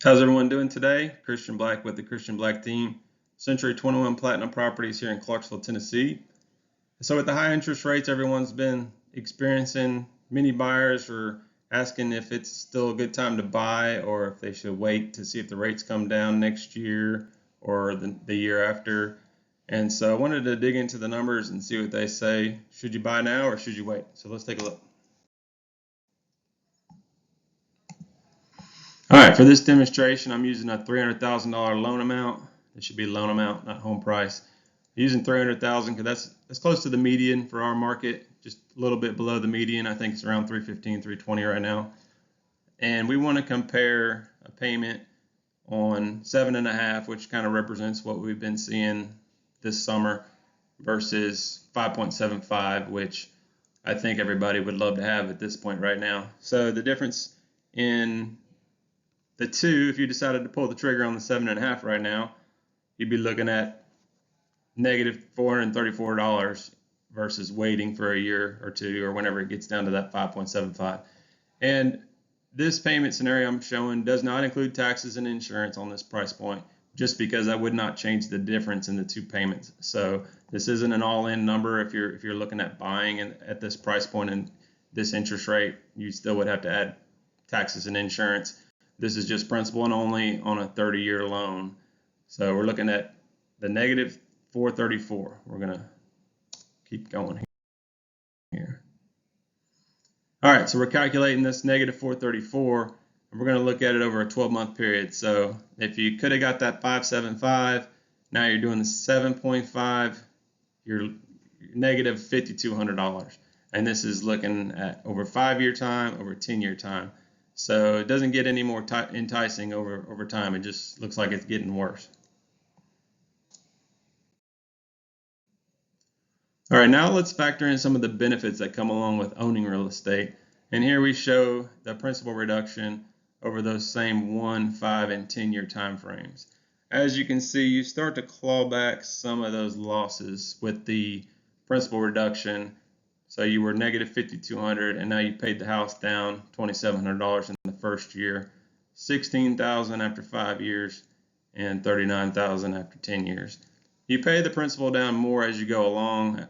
How's everyone doing today? Christian Black with the Christian Black team, Century 21 Platinum Properties here in Clarksville, Tennessee. So with the high interest rates, everyone's been experiencing. Many buyers are asking if it's still a good time to buy or if they should wait to see if the rates come down next year or the year after. And so I wanted to dig into the numbers and see what they say. Should you buy now or should you wait? So let's take a look. All right, for this demonstration, I'm using a $300,000 loan amount. It should be loan amount, not home price. I'm using $300,000 because that's close to the median for our market, just a little bit below the median. I think it's around 315, 320 right now. And we want to compare a payment on 7.5, which kind of represents what we've been seeing this summer, versus 5.75, which I think everybody would love to have at this point right now. So the difference in the two, if you decided to pull the trigger on the 7.5 right now, you'd be looking at negative $434 versus waiting for a year or two or whenever it gets down to that 5.75. And this payment scenario I'm showing does not include taxes and insurance on this price point, just because that would not change the difference in the two payments. So this isn't an all-in number. If you're looking at buying at this price point and this interest rate, you still would have to add taxes and insurance. This is just principal and only on a 30-year loan. So we're looking at the negative 434. We're going to keep going here. All right, so we're calculating this negative 434, and we're going to look at it over a 12-month period. So if you could have got that 575, now you're doing the 7.5, you're negative $5,200. And this is looking at over 5-year time, over 10-year time. So it doesn't get any more enticing over time. It just looks like it's getting worse. All right, now let's factor in some of the benefits that come along with owning real estate. And here we show the principal reduction over those same 1, 5, and 10-year time frames. As you can see, you start to claw back some of those losses with the principal reduction. So you were negative $5,200, and now you paid the house down $2,700 in the first year, $16,000 after 5 years, and $39,000 after 10 years. You pay the principal down more as you go along.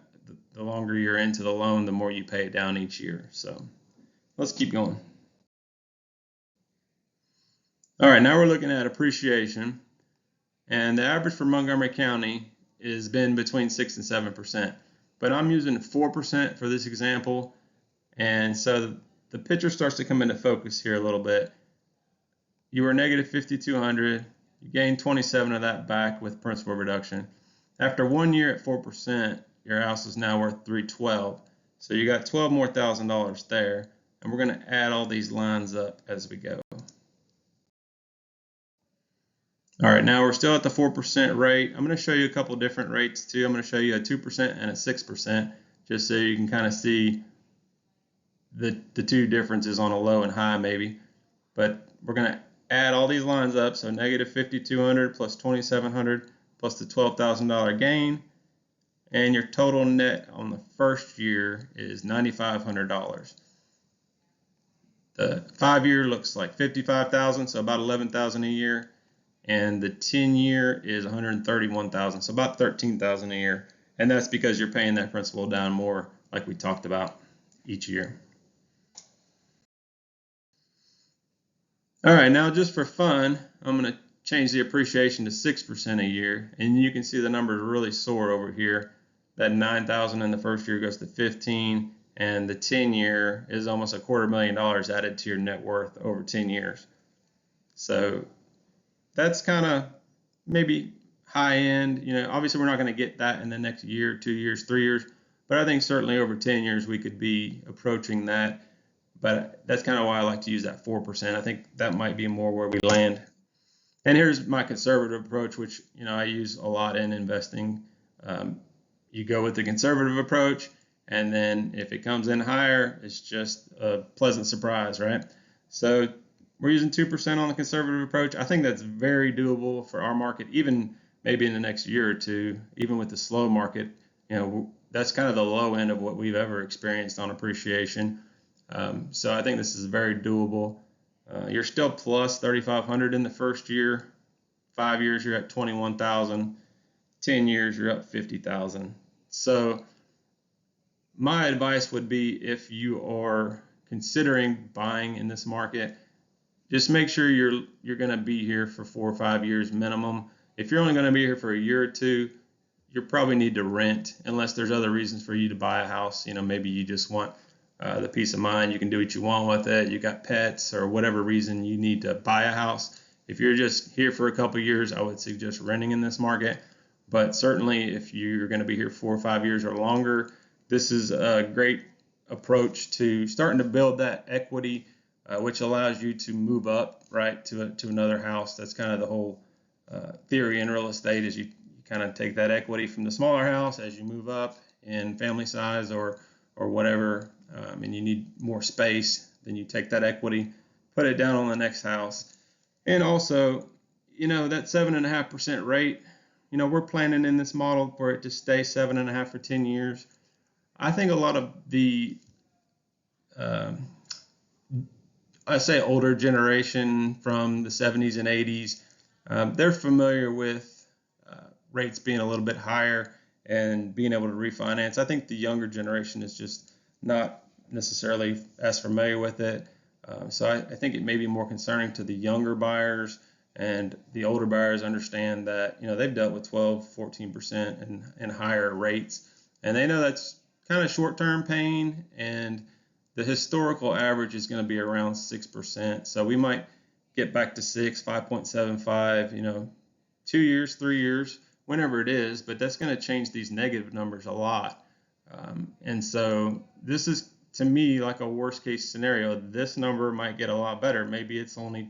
The longer you're into the loan, the more you pay it down each year. So let's keep going. All right, now we're looking at appreciation, and the average for Montgomery County has been between 6 and 7%. But I'm using 4% for this example, and so the picture starts to come into focus here a little bit. You were negative $5,200, you gained 27 of that back with principal reduction. After 1 year at 4%, your house is now worth $312. So you got $12 more thousand there, and we're going to add all these lines up as we go. All right, now we're still at the 4% rate. I'm going to show you a couple different rates too. I'm going to show you a 2% and a 6%, just so you can kind of see the two differences on a low and high maybe. But we're going to add all these lines up. So negative $5,200 plus $2,700 plus the $12,000 gain. And your total net on the first year is $9,500. The 5-year looks like $55,000, so about $11,000 a year. And the 10-year is $131,000, so about $13,000 a year. And that's because you're paying that principal down more, like we talked about, each year. All right, now just for fun, I'm going to change the appreciation to 6% a year, and you can see the numbers really soar over here. That $9,000 in the first year goes to $15,000, and the 10-year is almost $250,000 added to your net worth over 10 years. So that's kind of maybe high end. Obviously we're not going to get that in the next year, 2 years, 3 years, but I think certainly over 10 years we could be approaching that. But that's kind of why I like to use that 4%. I think that might be more where we land. And here's my conservative approach, which I use a lot in investing. You go with the conservative approach, and then if it comes in higher, it's just a pleasant surprise, right? So we're using 2% on the conservative approach. I think that's very doable for our market, even maybe in the next year or two, even with the slow market. That's kind of the low end of what we've ever experienced on appreciation. So I think this is very doable. You're still plus 3,500 in the first year. 5 years, you're at 21,000. 10 years, you're up 50,000. So my advice would be, if you are considering buying in this market, just make sure you're going to be here for 4 or 5 years minimum. If you're only going to be here for a year or two, you probably need to rent, unless there's other reasons for you to buy a house. Maybe you just want the peace of mind. You can do what you want with it. You got pets or whatever reason you need to buy a house. If you're just here for a couple of years, I would suggest renting in this market. But certainly, if you're going to be here 4 or 5 years or longer, this is a great approach to starting to build that equity, which allows you to move up, right, to another house. That's kind of the whole theory in real estate, is you kind of take that equity from the smaller house as you move up in family size or whatever, and you need more space. Then you take that equity, put it down on the next house. And also, that 7.5% rate, we're planning in this model for it to stay 7.5 for 10 years. I think a lot of the, I say older generation from the 70s and 80s, they're familiar with rates being a little bit higher and being able to refinance. I think the younger generation is just not necessarily as familiar with it. So I think it may be more concerning to the younger buyers, and the older buyers understand that, they've dealt with 12, 14% and higher rates, and they know that's kind of short-term pain, and the historical average is going to be around 6%. So we might get back to 5.75, 2 years, 3 years, whenever it is, but that's going to change these negative numbers a lot. And so this is, to me, like a worst case scenario. This number might get a lot better. Maybe it's only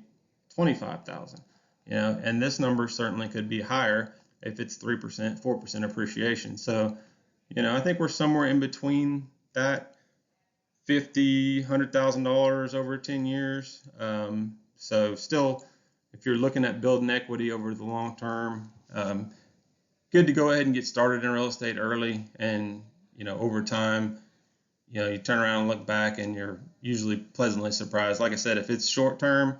25,000, and this number certainly could be higher if it's 3%, 4% appreciation. So, I think we're somewhere in between that, $50,000, $100,000 over 10 years. So still, if you're looking at building equity over the long term, good to go ahead and get started in real estate early. And, over time, you turn around and look back and you're usually pleasantly surprised. Like I said, if it's short term,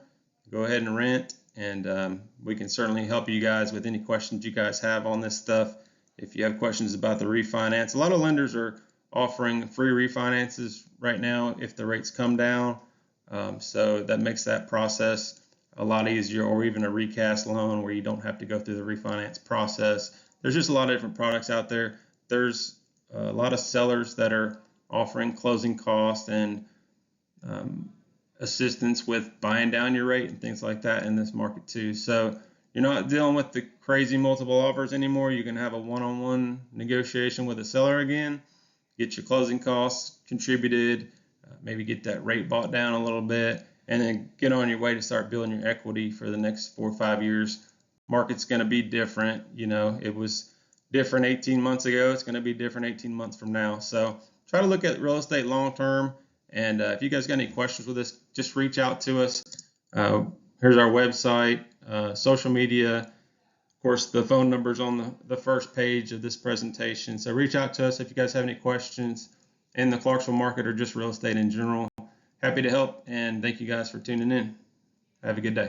go ahead and rent, and we can certainly help you guys with any questions you guys have on this stuff. If you have questions about the refinance, a lot of lenders are offering free refinances right now if the rates come down. So that makes that process a lot easier, or even a recast loan where you don't have to go through the refinance process. There's just a lot of different products out there. There's a lot of sellers that are offering closing costs and assistance with buying down your rate and things like that in this market too. So you're not dealing with the crazy multiple offers anymore. You can have a one-on-one negotiation with a seller again, get your closing costs contributed, maybe get that rate bought down a little bit, and then get on your way to start building your equity for the next 4 or 5 years. Market's going to be different. It was different 18 months ago. It's going to be different 18 months from now. So try to look at real estate long term. And if you guys got any questions with us, just reach out to us. Here's our website, social media. Of course, the phone number's on the first page of this presentation. So reach out to us if you guys have any questions in the Clarksville market or just real estate in general. Happy to help, and thank you guys for tuning in. Have a good day.